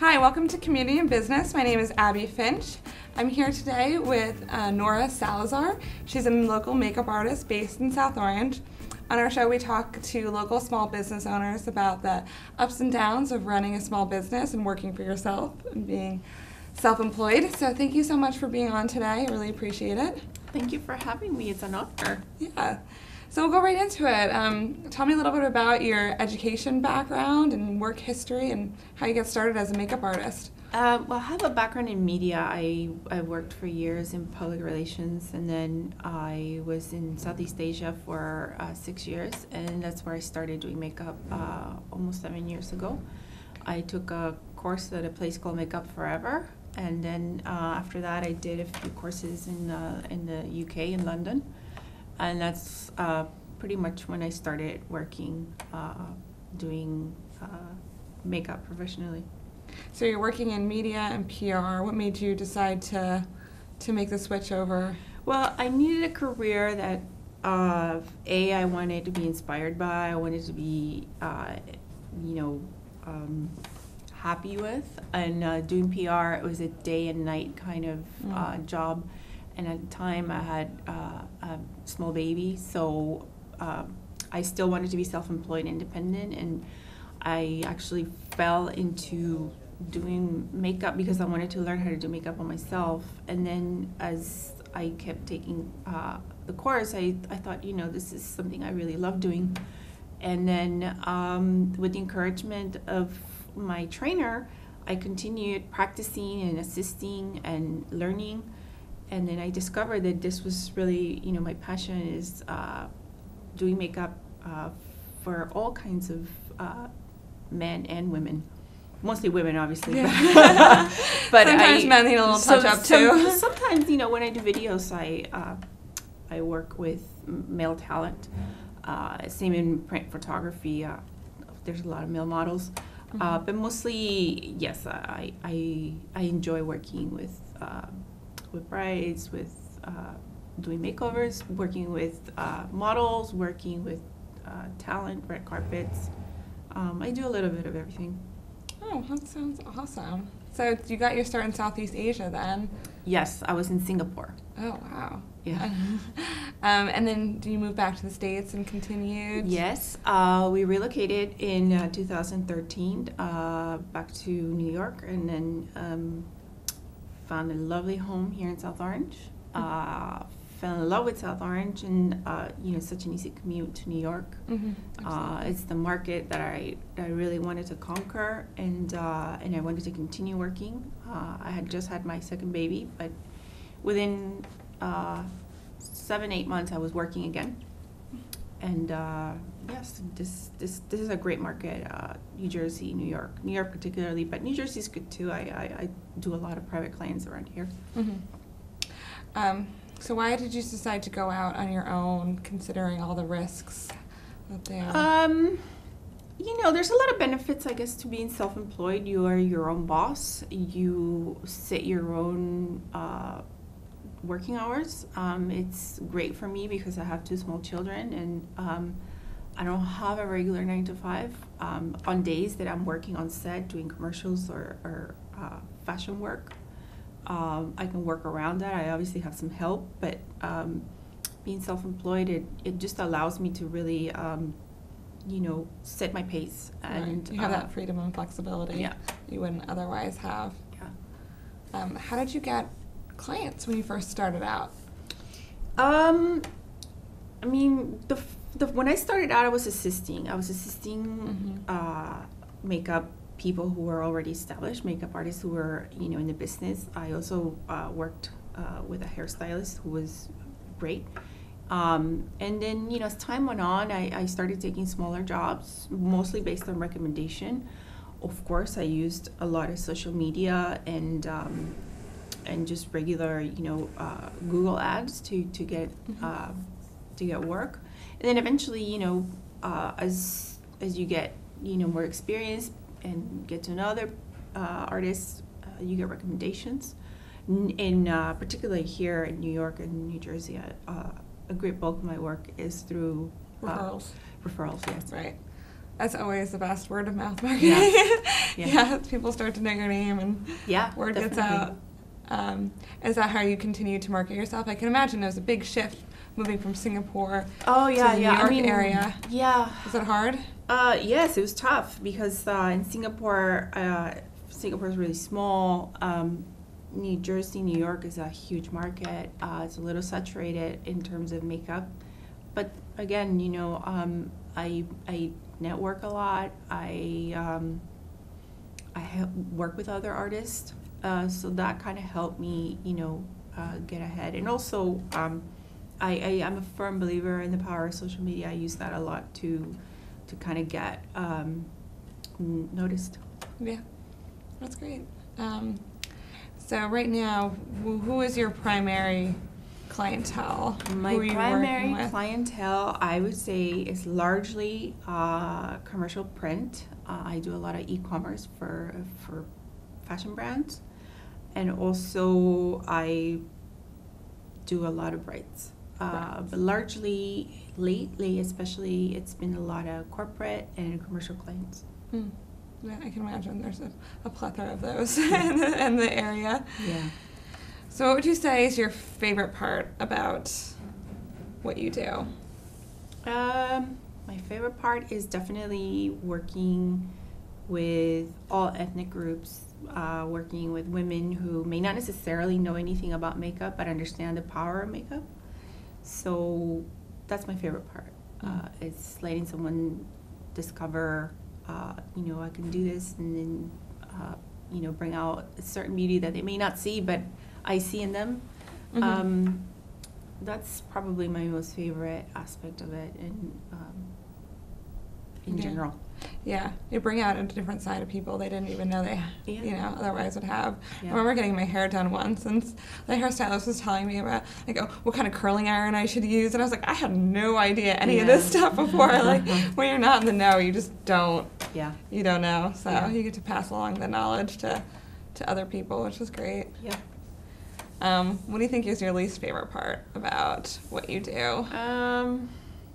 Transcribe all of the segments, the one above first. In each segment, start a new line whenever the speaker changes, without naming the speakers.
Hi, welcome to Community and Business. My name is Abby Finch. I'm here today with Nora Salazar. She's a local makeup artist based in South Orange. On our show, we talk to local small business owners about the ups and downs of running a small business and working for yourself and being self-employed. So thank you so much for being on today. I really appreciate it.
Thank you for having me. It's an honor.
Yeah. So we'll go right into it. Tell me a little bit about your education background and work history and how you got started as a makeup artist.
Well, I have a background in media. I worked for years in public relations, and then I was in Southeast Asia for 6 years, and that's where I started doing makeup almost 7 years ago. I took a course at a place called Makeup Forever, and then after that I did a few courses in the UK, in London. And that's pretty much when I started working, doing makeup professionally.
So you're working in media and PR. What made you decide to make the switch over?
Well, I needed a career that, I wanted to be inspired by. I wanted to be, happy with. And doing PR, it was a day and night kind of job. And at the time, I had a small baby, so I still wanted to be self-employed, independent, and I actually fell into doing makeup because I wanted to learn how to do makeup on myself. And then as I kept taking the course, I thought, this is something I really love doing. And then with the encouragement of my trainer, I continued practicing and assisting and learning. And then I discovered that this was really, my passion is doing makeup for all kinds of men and women. Mostly women, obviously.
Yeah. But sometimes men need a little touch-up, too.
Sometimes, when I do videos, I work with male talent. Same in print photography. There's a lot of male models. But mostly, yes, I enjoy working with brides, with doing makeovers, working with models, working with talent, red carpets. I do a little bit of everything.
Oh, that sounds awesome. So you got your start in Southeast Asia then?
Yes, I was in Singapore.
Oh, wow.
Yeah.
And then do you move back to the States and continued?
Yes, we relocated in 2013 back to New York, and then found a lovely home here in South Orange. Fell in love with South Orange, and such an easy commute to New York. It's the market that I really wanted to conquer, and I wanted to continue working. I had just had my second baby, but within 7-8 months I was working again. And yes, this is a great market. New Jersey, New York particularly, but New Jersey is good too. I do a lot of private clients around here.
So why did you decide to go out on your own, considering all the risks out there?
There's a lot of benefits, I guess, to being self-employed. You are your own boss. You set your own working hours. It's great for me because I have 2 small children, and I don't have a regular 9 to 5. On days that I'm working on set doing commercials or fashion work, I can work around that. I obviously have some help, but being self-employed, it just allows me to really set my pace. And
right. You have that freedom and flexibility you wouldn't otherwise have.
Yeah.
How did you get clients when you first started out?
When I started out, I was assisting makeup people who were already established, makeup artists who were in the business. I also worked with a hairstylist who was great. And then as time went on, I started taking smaller jobs, mostly based on recommendation. Of course, I used a lot of social media and just regular, Google ads to get work. And then eventually, as you get, more experience and get to know other artists, you get recommendations. In particularly here in New York and New Jersey, a great bulk of my work is through
referrals.
Referrals, yes.
Right. That's always the best, word of mouth marketing. Yeah, people start to know your name and word gets out. Is that how you continue to market yourself? I can imagine there's a big shift moving from Singapore to the New York area.
Yeah.
Is it hard?
Yes, it was tough because in Singapore is really small. New Jersey, New York is a huge market. It's a little saturated in terms of makeup. But again, I network a lot. I work with other artists. So that kind of helped me, get ahead. And also, I'm a firm believer in the power of social media. I use that a lot to kind of get noticed.
Yeah, that's great. So right now, who is your primary clientele?
My primary clientele, I would say, is largely commercial print. I do a lot of e-commerce for fashion brands, and also I do a lot of brides. But largely, lately, especially, it's been a lot of corporate and commercial clients.
Yeah, I can imagine there's a plethora of those in the area.
Yeah.
So what would you say is your favorite part about what you do?
My favorite part is definitely working with all ethnic groups, working with women who may not necessarily know anything about makeup but understand the power of makeup. So that's my favorite part. It's letting someone discover, I can do this, and then, bring out a certain beauty that they may not see, but I see in them. That's probably my most favorite aspect of it in general.
Yeah, you bring out a different side of people they didn't even know they, otherwise would have.
Yeah.
I remember getting my hair done once, and the hairstylist was telling me about, what kind of curling iron I should use, and I was like, I had no idea any of this stuff before. When you're not in the know, you just don't.
Yeah.
You don't know, so you get to pass along the knowledge to other people, which is great.
Yeah.
What do you think is your least favorite part about what you do?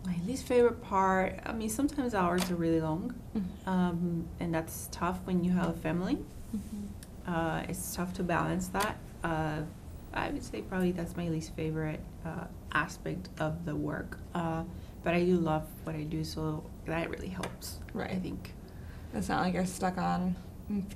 My least favorite part, sometimes hours are really long, and that's tough when you have a family. It's tough to balance that. I would say probably that's my least favorite aspect of the work. But I do love what I do, so that really helps,
right.
I think.
It's not like you're stuck on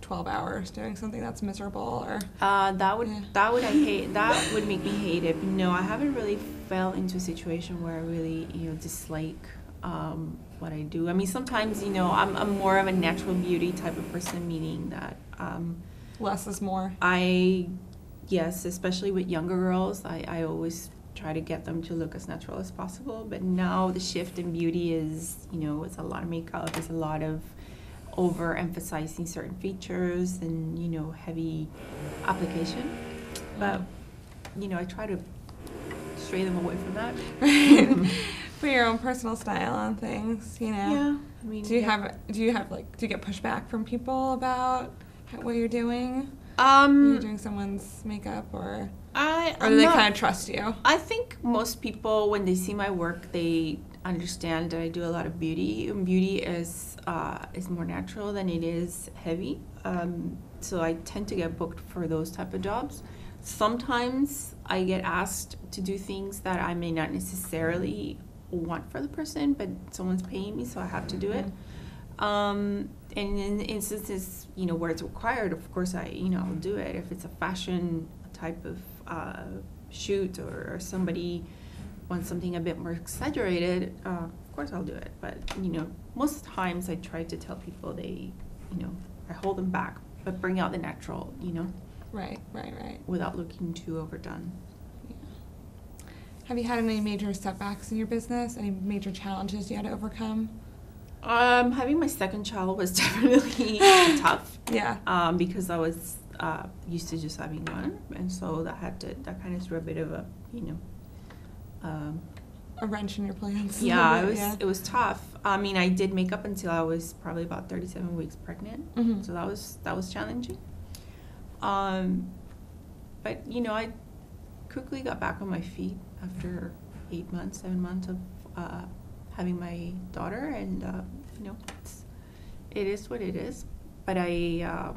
12 hours doing something that's miserable, or
that would make me hate it. I haven't really fell into a situation where I really dislike what I do. Sometimes I'm more of a natural beauty type of person, meaning that
less is more.
Yes, especially with younger girls, I always try to get them to look as natural as possible. But now the shift in beauty is it's a lot of makeup, it's a lot of overemphasizing certain features and heavy application, but I try to stray them away from that.
For your own personal style on things,
Yeah.
Do you get pushback from people about what you're doing? When you're doing someone's makeup, or do they kind of trust you?
I think most people, when they see my work, they understand that I do a lot of beauty, and beauty is more natural than it is heavy. So I tend to get booked for those type of jobs. Sometimes I get asked to do things that I may not necessarily want for the person, but someone's paying me, so I have to do it. And in instances, where it's required, of course I'll do it. If it's a fashion type of shoot, or somebody wants something a bit more exaggerated, of course I'll do it. But most times I try to tell people I hold them back, but bring out the natural,
Right.
without looking too overdone.
Yeah. Have you had any major setbacks in your business? Any major challenges you had to overcome?
Having my second child was definitely tough.
Yeah.
Because I was used to just having one, and so that kind of threw a bit of a
a wrench in your plans.
Yeah, it was tough. I did makeup until I was probably about 37 weeks pregnant, so that was challenging. But I quickly got back on my feet after 7 months of having my daughter, and It is what it is. But I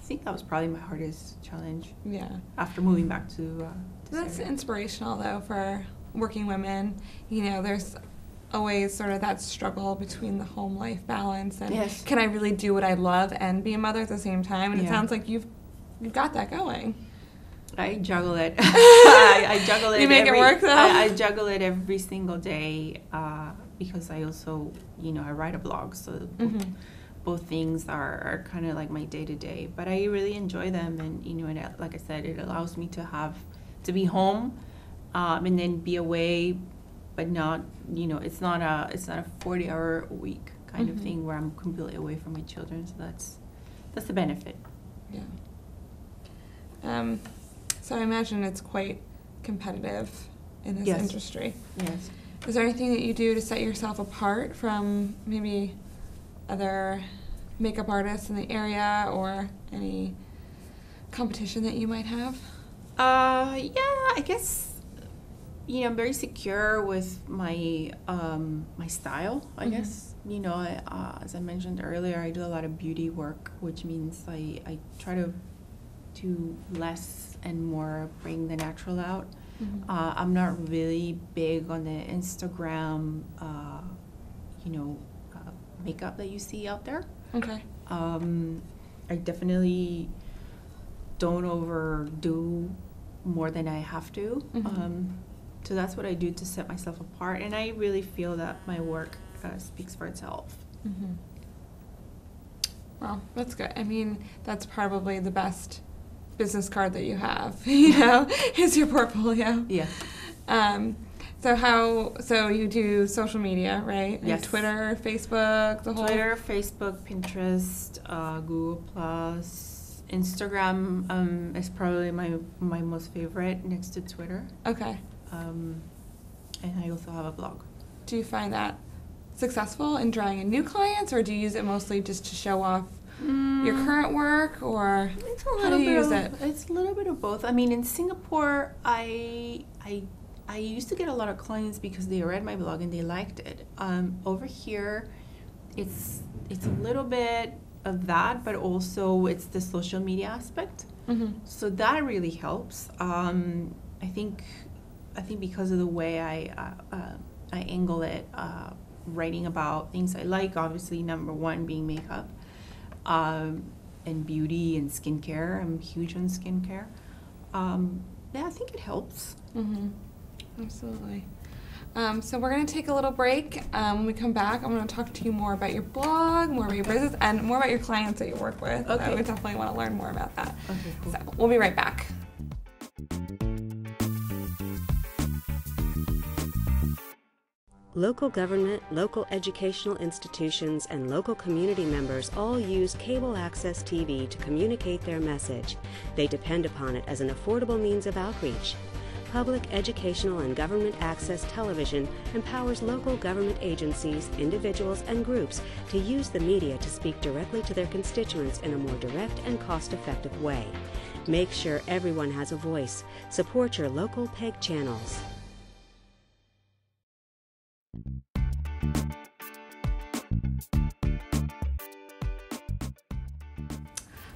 think that was probably my hardest challenge.
Yeah.
After moving back to
That's
Sarah.
inspirational, though, for working women. You know, there's always sort of that struggle between the home life balance and
Yes.
can I really do what I love and be a mother at the same time? And it sounds like you've got that going.
I juggle it. I juggle it.
You make it work, though?
I juggle it every single day because I also, I write a blog, so both things are kind of like my day-to-day. But I really enjoy them, and, and like I said, it allows me to be home and then be away, but not, it's not a 40-hour a week kind of thing where I'm completely away from my children. So that's the benefit.
Yeah. So I imagine it's quite competitive in this industry.
Yes.
Is there anything that you do to set yourself apart from maybe other makeup artists in the area, or any competition that you might have?
Yeah, I guess, I'm very secure with my my style, I guess. As I mentioned earlier, I do a lot of beauty work, which means I try to do less and more bring the natural out. I'm not really big on the Instagram, makeup that you see out there.
Okay.
I definitely don't overdo more than I have to. So that's what I do to set myself apart, and I really feel that my work speaks for itself.
Well, that's good. I mean, that's probably the best business card that you have, is your portfolio.
Yeah.
So you do social media, right?
Yes.
And Twitter, Facebook, the whole...
Twitter, Facebook, Pinterest, Google+, Instagram is probably my most favorite next to Twitter.
Okay.
And I also have a blog.
Do you find that successful in drawing in new clients, or do you use it mostly just to show off your current work, or how do you use it?
It's a little bit of both. I mean, in Singapore, I used to get a lot of clients because they read my blog and they liked it. Over here, it's a little bit of that, but also it's the social media aspect. So that really helps. I think because of the way I angle it, writing about things I like, obviously number one being makeup, and beauty and skincare. I'm huge on skincare. Yeah, I think it helps.
Absolutely. So we're going to take a little break. When we come back, I'm going to talk to you more about your blog, more about your business, and more about your clients that you work with.
Okay.
So we definitely want to learn more about that.
Okay, cool.
So we'll be right back.
Local government, local educational institutions, and local community members all use cable access TV to communicate their message. They depend upon it as an affordable means of outreach. Public educational and government access television empowers local government agencies, individuals, and groups to use the media to speak directly to their constituents in a more direct and cost-effective way. Make sure everyone has a voice. Support your local PEG channels.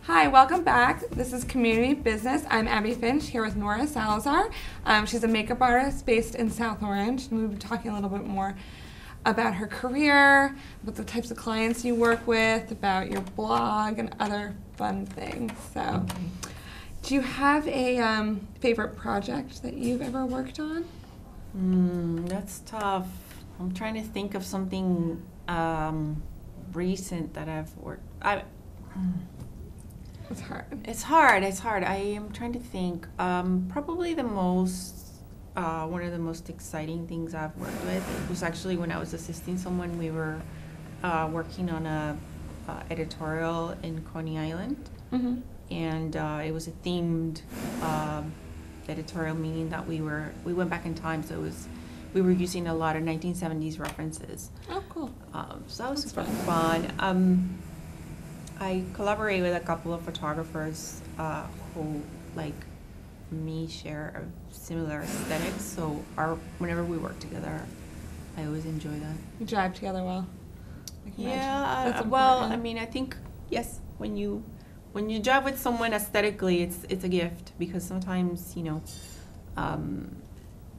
Hi, welcome back. This is Community Business. I'm Abby Finch here with Nora Salazar. She's a makeup artist based in South Orange, and we've been talking a little bit more about her career, about the types of clients you work with, about your blog, and other fun things. So, do you have a favorite project that you've ever worked on?
That's tough. I'm trying to think of something recent that I've worked.
It's hard.
It's hard. I am trying to think. Probably the most, one of the most exciting things I've worked with was actually when I was assisting someone. We were working on a editorial in Coney Island, and it was a themed editorial, meaning that we went back in time. So we were using a lot of 1970s references.
Oh, cool.
So that was super fun. I collaborate with a couple of photographers who, like me, share a similar aesthetics. So whenever we work together, I always enjoy that.
You jive together well. I can imagine.
Yeah,
That's
well,
important.
I mean, I think, yes, when you drive with someone aesthetically, it's a gift, because sometimes,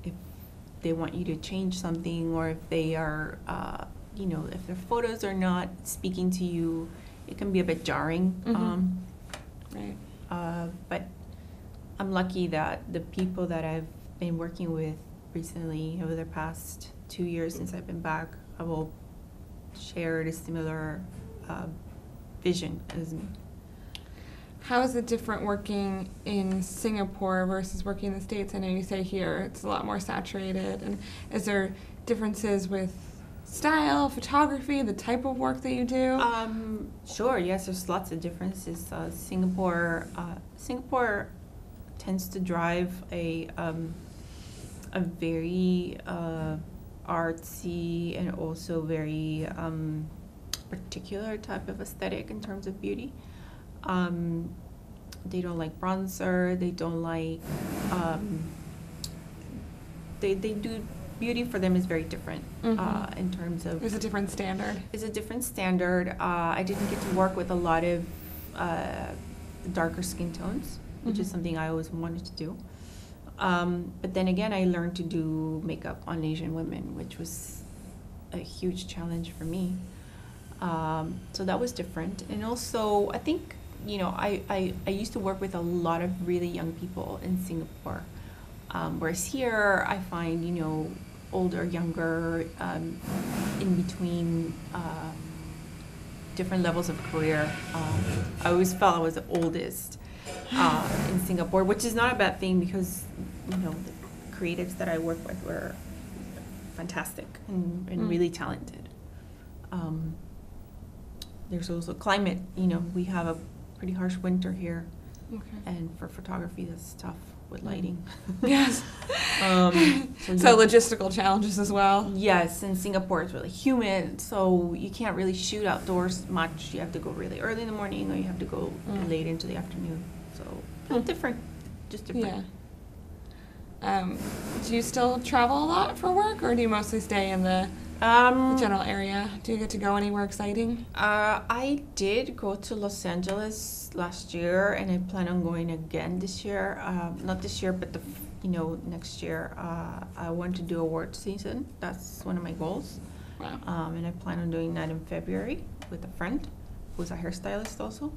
if they want you to change something, or if they are, if their photos are not speaking to you, it can be a bit jarring.
Right.
But I'm lucky that the people that I've been working with recently, over the past 2 years since I've been back, have all shared a similar vision as me.
How is it different working in Singapore versus working in the States? I know you say here it's a lot more saturated. And is there differences with style, photography, the type of work that you do?
Sure, yes, there's lots of differences. Singapore tends to drive a very artsy and also very particular type of aesthetic in terms of beauty. They don't like bronzer. They don't like. They do, beauty for them is very different in terms of.
There's a different standard.
It's a different standard. I didn't get to work with a lot of darker skin tones, which is something I always wanted to do. But then again, I learned to do makeup on Asian women, which was a huge challenge for me. So that was different. And also, I think, I used to work with a lot of really young people in Singapore. Whereas here, I find, older, younger, in between different levels of career. I always felt I was the oldest in Singapore, which is not a bad thing, because, the creatives that I work with were fantastic and really talented. There's also climate, we have a pretty harsh winter here.
Okay.
And for photography, that's tough with lighting.
Yes. So logistical challenges as well.
Yes, and Singapore is really humid, so you can't really shoot outdoors much. You have to go really early in the morning, or you have to go late into the afternoon. So different, just different.
Yeah. Do you still travel a lot for work, or do you mostly stay in the general area? Do you get to go anywhere exciting?
I did go to Los Angeles last year, and I plan on going again this year. Not this year, but next year. I want to do award season. That's one of my goals.
Wow.
And I plan on doing that in February with a friend who's a hairstylist also.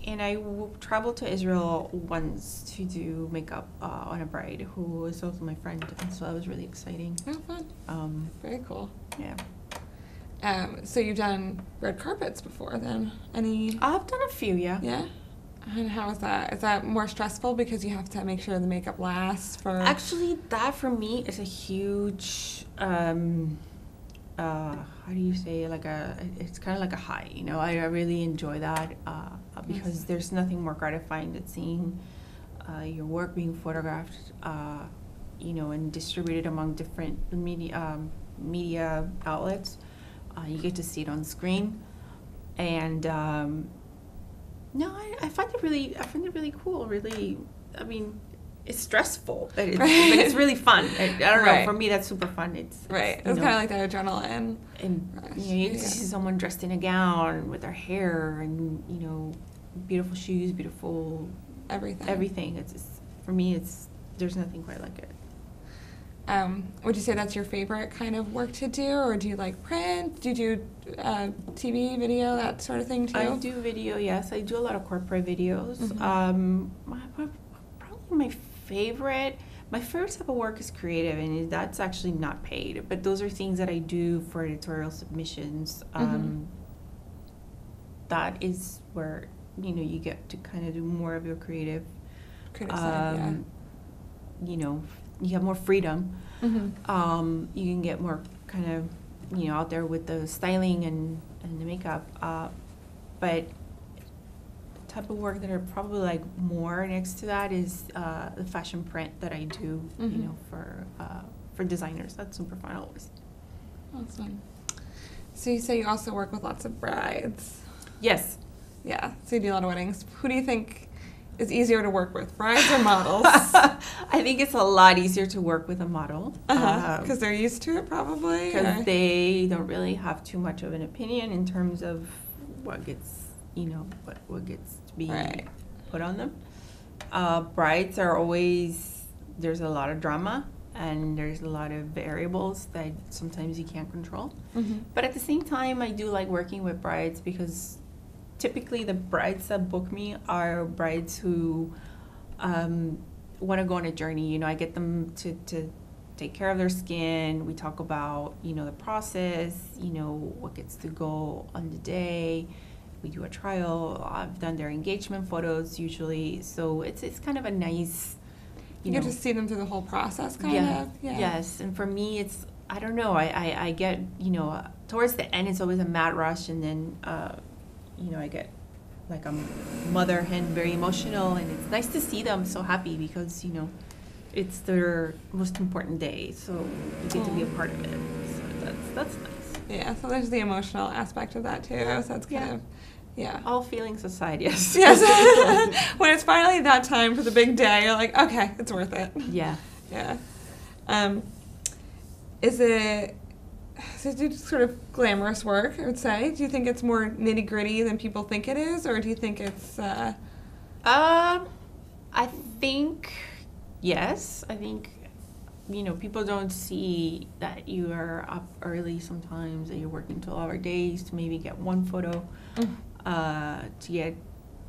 And I traveled to Israel once to do makeup on a bride who is also my friend, and so that was really exciting.
Oh, fun. Very cool.
Yeah.
So you've done red carpets before, then?
I've done a few, yeah.
Yeah? And how is that? Is that more stressful because you have to make sure the makeup lasts for...
Actually, that for me is a huge... how do you say, it's kind of like a high, I really enjoy that because there's nothing more gratifying than seeing your work being photographed, and distributed among different media outlets. You get to see it on screen, and I find it really cool. Really, I mean, it's stressful, but it's really fun. I don't know. For me, that's super fun. It's
kind of like that adrenaline.
And you get to see someone dressed in a gown with their hair and beautiful shoes, beautiful everything. It's for me. There's nothing quite like it.
Would you say that's your favorite kind of work to do, or do you like print? Do you do TV, video, that sort of thing too?
I do video, yes. I do a lot of corporate videos. Probably my favorite type of work is creative, and that's actually not paid. But those are things that I do for editorial submissions. That is where you get to kind of do more of your creative side, you have more freedom. You can get more kind of out there with the styling and the makeup. But the type of work that I probably like more next to that is the fashion print that I do, for designers. That's super fun always.
Awesome. So you say you also work with lots of brides.
Yes.
Yeah. So you do a lot of weddings. Who do you think is easier to work with, brides or models?
I think it's a lot easier to work with a model.
Because they're used to it, probably?
Because they don't really have too much of an opinion in terms of what gets, what gets to be put on them. Brides are always, there's a lot of drama, and there's a lot of variables that sometimes you can't control.
Mm-hmm.
But at the same time, I do like working with brides because typically the brides that book me are brides who want to go on a journey. I get them to take care of their skin. We talk about, the process, what gets to go on the day. We do a trial. I've done their engagement photos usually. So it's kind of a nice,
you get to see them through the whole process, kind of. Yeah.
Yes. And for me, it's, I don't know, I get, towards the end, it's always a mad rush. And then, I get like a mother hen, very emotional, and it's nice to see them so happy because, it's their most important day. So you get to be a part of it. So that's nice.
Yeah, so there's the emotional aspect of that too. So that's kind of,
all feelings aside, yes.
Yes. When it's finally that time for the big day, you're like, okay, it's worth it.
Yeah.
Yeah. So do sort of glamorous work, I would say. Do you think it's more nitty-gritty than people think it is, or do you think it's...
I think, yes. I think, people don't see that you are up early sometimes, that you're working 12-hour days to maybe get one photo, to get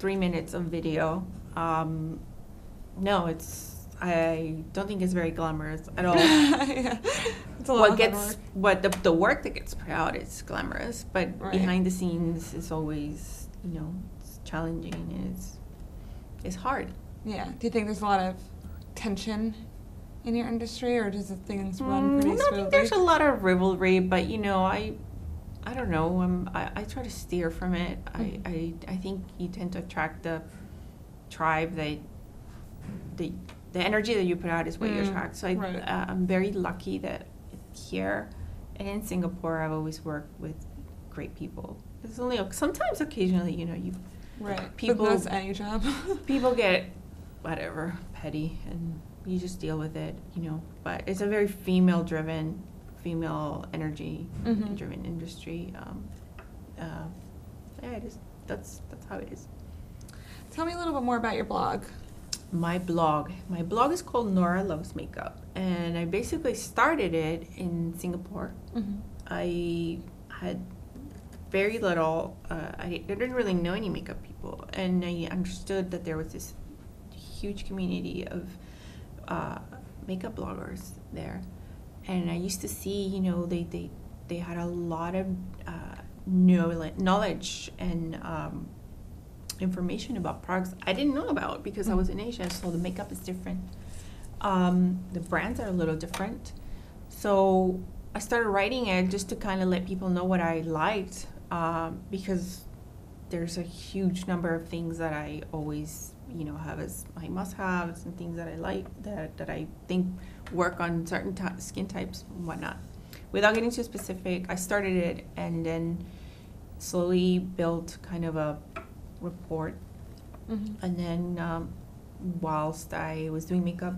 3 minutes of video. No, I don't think it's very glamorous at all.
Yeah. It's a lot of work.
The work that gets put out is glamorous, but behind the scenes is always, it's challenging and it's hard.
Yeah. Do you think there's a lot of tension in your industry, or does things run pretty smoothly?
I think there's a lot of rivalry, but I don't know. I try to steer from it. I think you tend to attract the tribe that the energy that you put out is what you attract. So I'm very lucky that here and in Singapore, I've always worked with great people. It's only sometimes, occasionally, people.
But that's any job.
People get whatever petty, and you just deal with it, But it's a very female energy-driven industry. It is. That's how it is.
Tell me a little bit more about your blog.
My blog is called Nora Loves Makeup, and I basically started it in Singapore.
Mm-hmm.
I had very little, I didn't really know any makeup people, and I understood that there was this huge community of makeup bloggers there, and I used to see, they had a lot of knowledge and information about products I didn't know about because I was in Asia, so the makeup is different. The brands are a little different. So I started writing it just to kind of let people know what I liked, because there's a huge number of things that I always, have as my must-haves and things that I like, that I think work on certain skin types and whatnot. Without getting too specific, I started it and then slowly built kind of a report, and then whilst I was doing makeup,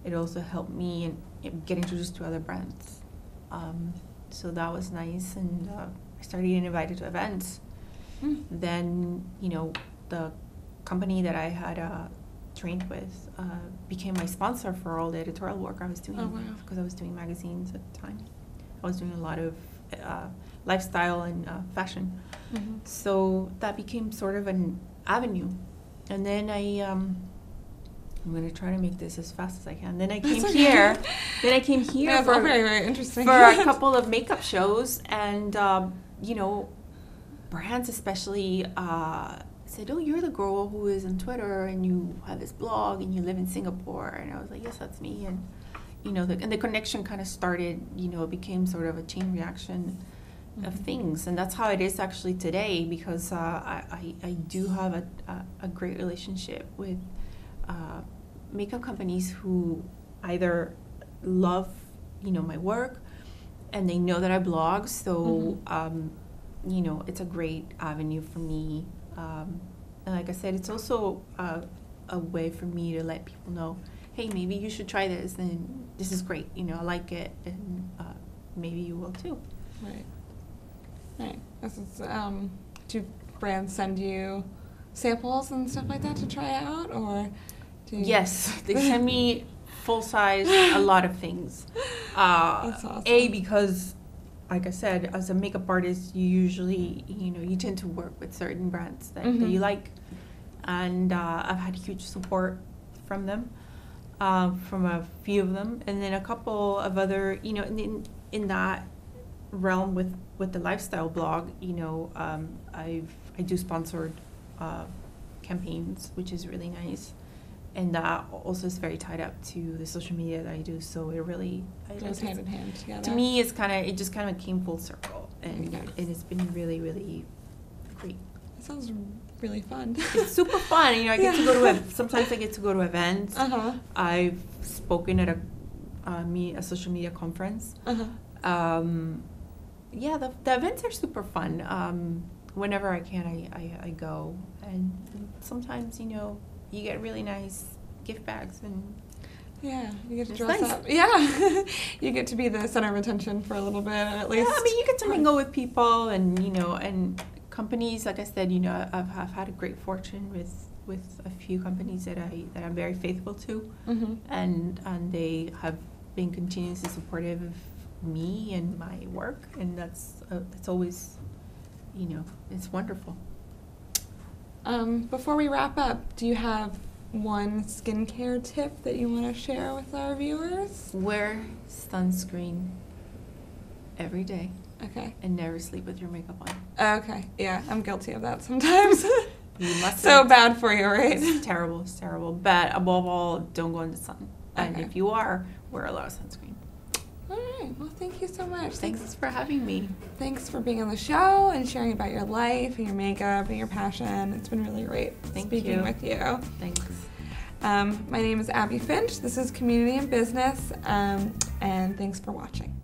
it also helped me get introduced to other brands, so that was nice, and I started getting invited to events. Then the company that I had trained with became my sponsor for all the editorial work I was doing, because I was doing magazines at the time. I was doing a lot of lifestyle and fashion. So that became sort of an avenue. And then I'm going to try to make this as fast as I can. Then I came here.
Yeah,
for
very, very interesting.
for a couple of makeup shows, and brands especially said, "Oh, you're the girl who is on Twitter and you have this blog and you live in Singapore." And I was like, "Yes, that's me." And the connection kind of started. It became sort of a chain reaction of things, and that's how it is actually today, because I do have a great relationship with makeup companies who either love my work, and they know that I blog, so it's a great avenue for me, and like I said, it's also a way for me to let people know, hey, maybe you should try this, and this is great, you know, I like it, and maybe you will too.
Right. Right. This is, do brands send you samples and stuff like that to try out, or do you...
Yes, they send me full size a lot of things.
That's awesome.
Because, like I said, as a makeup artist, you usually, you know, you tend to work with certain brands that you like, and I've had huge support from them, from a few of them, and then a couple of other, you know, in that realm with the lifestyle blog, you know, I do sponsored campaigns, which is really nice, and that also is very tied up to the social media that I do. So it really
goes hand in hand together.
To me, it just kind of came full circle, and it's been really, really great.
It sounds really fun.
It's super fun. You know, I get to go to sometimes I get to go to events. I've spoken at a social media conference. Yeah, the events are super fun. Whenever I can, I go, and sometimes, you know, you get really nice gift bags, and
yeah, you get to
it's
dress
nice.
up. Yeah, you get to be the center of attention for a little bit, at least.
Yeah, I mean, you get to mingle with people, and you know, and companies. Like I said, you know, I've had a great fortune with a few companies that I'm very faithful to, and they have been continuously supportive of me and my work, and that's always, you know, it's wonderful.
Before we wrap up, do you have one skincare tip that you want to share with our viewers?
Wear sunscreen every day.
Okay.
And never sleep with your makeup on.
Okay. Yeah, I'm guilty of that sometimes.
You must.
So bad for you, right?
It's terrible. It's terrible. But above all, don't go in the sun. And if you are, wear a lot of sunscreen.
All right. Well, thank you so much.
Thanks for having me.
Thanks for being on the show and sharing about your life and your makeup and your passion. It's been really great speaking with you.
Thanks.
My name is Abby Finch. This is Community and Business, and thanks for watching.